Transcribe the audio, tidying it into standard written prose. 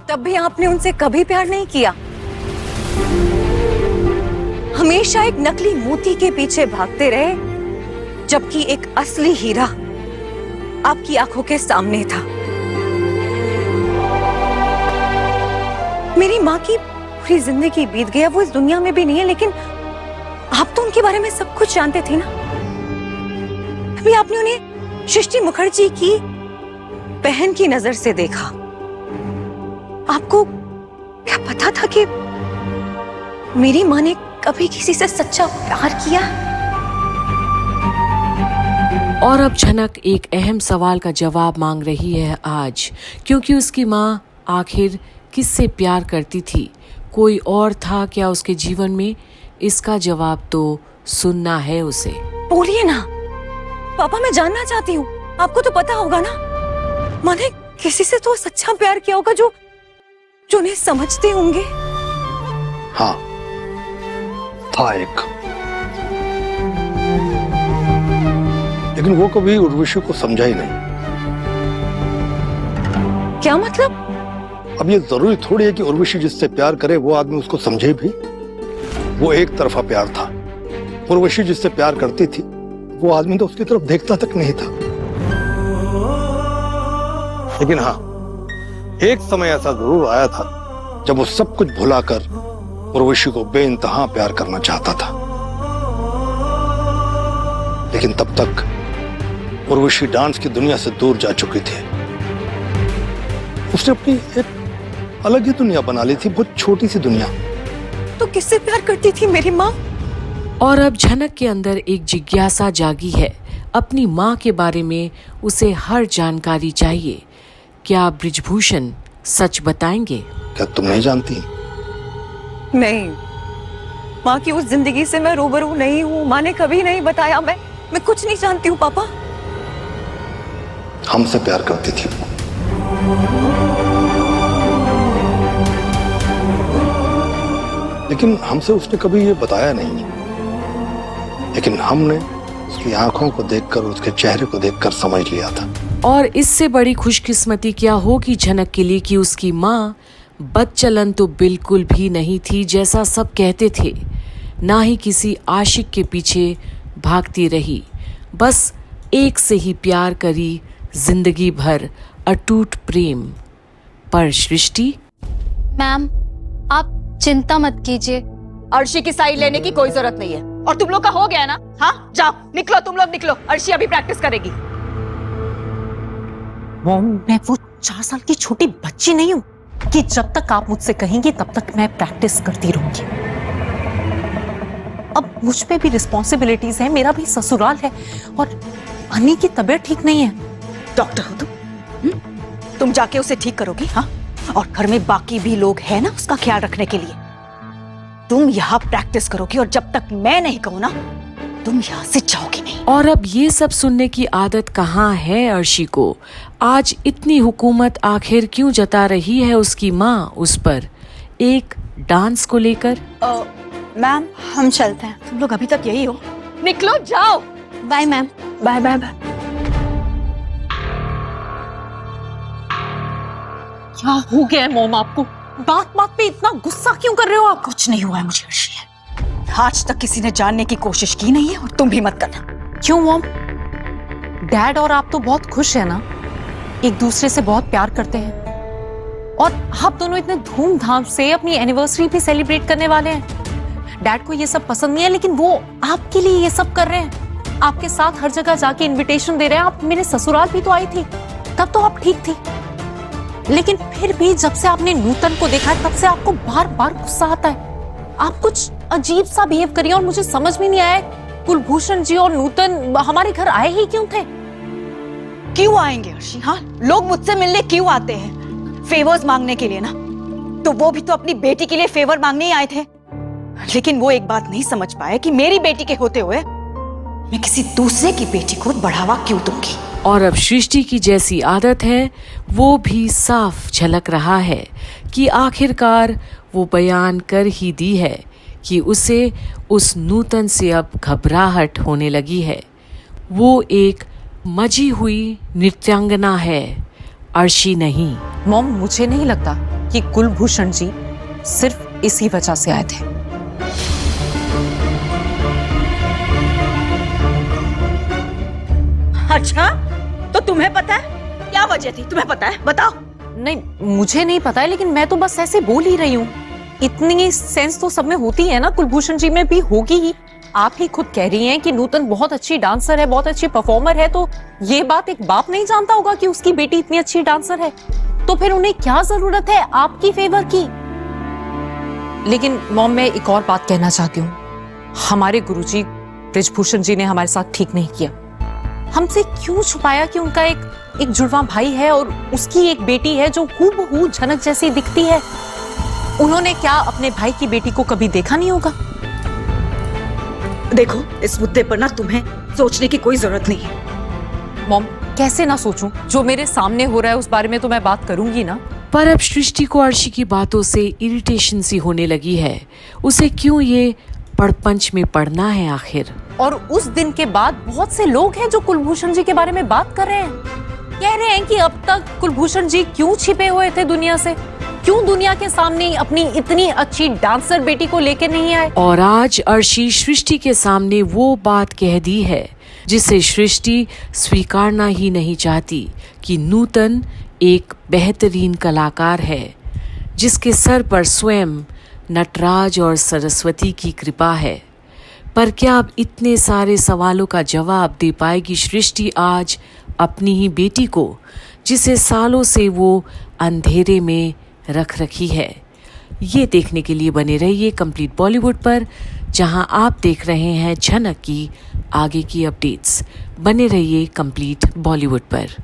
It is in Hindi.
तब भी आपने उनसे कभी प्यार नहीं किया। हमेशा एक नकली मोती के पीछे भागते रहे, जबकि एक असली हीरा आपकी आंखों के सामने था। मेरी माँ की पूरी जिंदगी बीत गया, वो इस दुनिया में भी नहीं है, लेकिन आप तो उनके बारे में सब कुछ जानते थे ना। अभी आपने उन्हें सृष्टि मुखर्जी की बहन की नजर से देखा। आपको क्या पता था कि मेरी माँ ने कभी किसी से सच्चा प्यार किया? और अब झनक एक अहम सवाल का जवाब मांग रही है आज, क्योंकि उसकी माँ आखिर किससे प्यार करती थी? कोई और था क्या उसके जीवन में? इसका जवाब तो सुनना है उसे। बोलिए ना पापा, मैं जानना चाहती हूँ। आपको तो पता होगा ना, माँ ने किसी से तो सच्चा प्यार किया होगा जो उन्हें समझते होंगे। हाँ, था एक, लेकिन वो कभी उर्वशी को समझा ही नहीं। क्या मतलब? अब ये जरूरी थोड़ी है कि उर्वशी जिससे प्यार करे वो आदमी उसको समझे भी। वो एक तरफा प्यार था। उर्वशी जिससे प्यार करती थी वो आदमी तो उसकी तरफ देखता तक नहीं था। लेकिन हाँ, एक समय ऐसा जरूर आया था जब वो सब कुछ भुलाकर उर्वशी को बेइंतहा प्यार करना चाहता था। लेकिन तब तक उर्वशी डांस की दुनिया से दूर जा चुकी थी। उसने अपनी एक अलग ही दुनिया बना ली थी, बहुत छोटी सी दुनिया। तो किससे प्यार करती थी मेरी माँ? और अब झनक के अंदर एक जिज्ञासा जागी है। अपनी माँ के बारे में उसे हर जानकारी चाहिए। क्या ब्रिजभूषण सच बताएंगे? क्या तुम नहीं जानती? नहीं, माँ की उस जिंदगी से मैं रूबरू नहीं हूँ। माँ ने कभी नहीं बताया। मैं कुछ नहीं जानती हूँ पापा। हमसे प्यार करती थी वो। लेकिन हमसे उसने कभी ये बताया नहीं। लेकिन हमने उसकी आंखों को देखकर, उसके चेहरे को देखकर समझ लिया था। और इससे बड़ी खुशकिस्मती क्या होगी झनक के लिए कि उसकी माँ बदचलन तो बिल्कुल भी नहीं थी जैसा सब कहते थे। ना ही किसी आशिक के पीछे भागती रही, बस एक से ही प्यार करी जिंदगी भर, अटूट प्रेम। पर सृष्टि, मैम आप चिंता मत कीजिए। अर्शी की साइड लेने की कोई जरूरत नहीं है। और तुम लोग का हो गया ना? हाँ, जाओ निकलो, तुम लोग निकलो। अर्शी अभी प्रैक्टिस करेगी। मॉम, मैं वो 4 साल की छोटी बच्ची नहीं हूँ कि जब तक आप मुझसे कहेंगी तब तक मैं प्रैक्टिस करती रहूंगी। अब मुझ पे भी रिस्पॉन्सिबिलिटीज है, मेरा भी ससुराल है और अन्नी की तबीयत ठीक नहीं है। डॉक्टर हो तुम जाके उसे ठीक करोगी? हाँ, और घर में बाकी भी लोग हैं ना उसका ख्याल रखने के लिए। तुम यहाँ प्रैक्टिस करोगी और जब तक मैं नहीं कहूँ ना, तुम यहाँ से जाओगी नहीं। और अब ये सब सुनने की आदत कहाँ है अर्शी को? आज इतनी हुकूमत आखिर क्यों जता रही है उसकी माँ उस पर, एक डांस को लेकर? मैम हम चलते हैं। तुम लोग अभी तक यही हो? निकलो, जाओ। Bye ma'am. Bye bye bye. क्या हो गया है मॉम आपको? बात बात पे इतना गुस्सा क्यों कर रहे हो आप? कुछ नहीं हुआ है मुझे अर्शी। आज तक किसी ने जानने की कोशिश की नहीं है और तुम भी मत करना। क्यों मॉम? डैड और आप तो बहुत खुश है ना, एक दूसरे से बहुत प्यार करते हैं और आप दोनों इतने धूमधाम से अपनी एनिवर्सरी भी सेलिब्रेट करने वाले हैं। डैड को ये सब पसंद नहीं है, लेकिन वो आपके लिए ये सब कर रहे हैं। आपके साथ हर जगह जाके इनविटेशन दे रहे हैं। आप मेरे ससुराल भी तो आई थी, तब तो आप ठीक थी। लेकिन फिर भी जब से आपने नूतन को देखा है तब से आपको बार बार गुस्सा आता है। आप कुछ अजीब सा बिहेव करिए और मुझे समझ में नहीं आया कुलभूषण जी और नूतन हमारे घर आए ही क्यों थे? क्यों आएंगे अर्शी? हाँ, लोग मुझसे मिलने क्यों आते हैं? फेवर्स मांगने के लिए ना। तो वो भी तो अपनी बेटी के लिए फेवर मांगने ही आए थे। लेकिन वो एक बात नहीं समझ पाए कि मेरी बेटी के होते हुए मैं किसी दूसरे की बेटी को बढ़ावा क्यों दूंगी। और अब सृष्टि की जैसी आदत है वो भी साफ झलक रहा है कि आखिरकार वो बयान कर ही दी है कि उसे उस नूतन से अब घबराहट होने लगी है। वो एक मजी हुई नृत्यांगना है, अर्शी नहीं। मॉम, मुझे नहीं लगता कि कुलभूषण जी सिर्फ इसी वजह से आए थे। अच्छा, तो तुम्हें पता है क्या वजह थी? तुम्हें पता है? बताओ। नहीं, मुझे नहीं पता है, लेकिन मैं तो बस ऐसे बोल ही रही हूँ। इतनी सेंस तो सब में होती है ना, कुलभूषण जी में भी होगी ही। आप ही खुद कह रही हैं कि नूतन बहुत अच्छी डांसर है, बहुत अच्छी परफॉर्मर है, तो ये बात एक बाप नहीं जानता होगा कि उसकी बेटी इतनी अच्छी डांसर है? तो फिर उन्हें क्या जरूरत है आपकी फेवर की? लेकिन मॉम, मैं एक और बात कहना चाहती हूँ। हमारे गुरुजी ब्रिजभूषण जी ने हमारे साथ ठीक नहीं किया। हमसे क्यों छुपाया कि उनका एक जुड़वा भाई है और उसकी एक बेटी है जो हूबहू झनक जैसी दिखती है? उन्होंने क्या अपने भाई की बेटी को कभी देखा नहीं होगा? देखो, इस मुद्दे पर ना तुम्हें सोचने की कोई जरूरत नहीं है। मॉम, कैसे ना सोचूं? जो मेरे सामने हो रहा है उस बारे में तो मैं बात करूंगी ना। पर अब सृष्टि को अर्शी की बातों से इरिटेशन सी होने लगी है। उसे क्यों ये पड़पंच में पड़ना है आखिर? और उस दिन के बाद बहुत से लोग हैं जो कुलभूषण जी के बारे में बात कर रहे हैं, कह रहे हैं कि अब तक कुलभूषण जी क्यों छिपे हुए थे दुनिया से, क्यों दुनिया के सामने अपनी इतनी अच्छी डांसर बेटी को लेकर नहीं आए। और आज अर्शी सृष्टि के सामने वो बात कह दी है जिसे सृष्टि स्वीकारना ही नहीं चाहती कि नूतन एक बेहतरीन कलाकार है जिसके सर पर स्वयं नटराज और सरस्वती की कृपा है। पर क्या अब इतने सारे सवालों का जवाब दे पाएगी सृष्टि आज अपनी ही बेटी को, जिसे सालों से वो अंधेरे में रख रखी है? ये देखने के लिए बने रहिए कंप्लीट बॉलीवुड पर, जहां आप देख रहे हैं झनक की आगे की अपडेट्स। बने रहिए कंप्लीट बॉलीवुड पर।